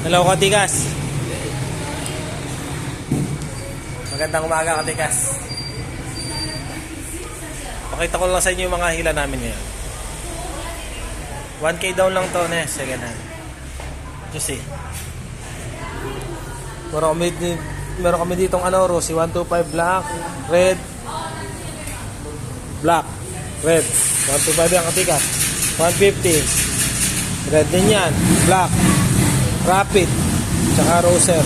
Hello, Katikas. Magandang umaga, Katikas. Pakita ko lang sa inyo yung mga hila namin ngayon. 1K down lang to, second hand. You see. Meron kami ditong Rosy 125 black, red, black, red. 125 yung Katikas. 150. Red din yan, black, rapid, tsaka roser.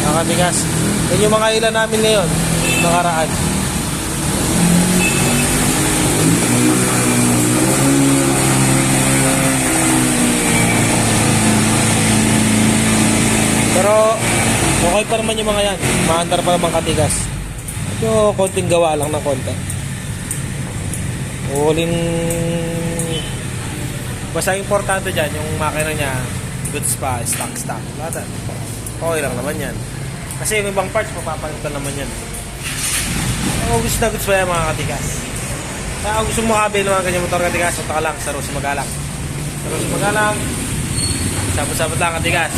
Nakatigas. Yan yung mga ilan namin ngayon, nakaraan. Pero okay pa naman yung mga yan. Maandar pa naman Katigas. Ito, konting gawa lang ng konti. Huling basta importante dyan, yung makina niya goods pa, stock. Lahat. Okay lang naman yan. Kasi yung ibang parts, mapapalitan naman yan. Goods na goods pa yan mga Katigas. Kaya kung gusto mo makabili ng mga ganyan motor Katigas, punta ka lang sa Rosy Magalang. Sa Rosy Magalang, sabot-sabot lang Katigas.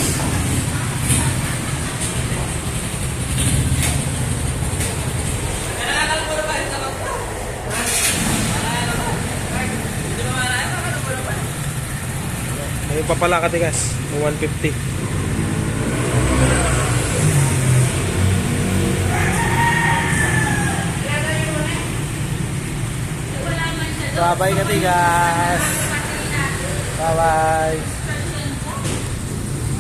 Ayun pa pala Katigas, 150. Bye bye Katigas. Bye bye.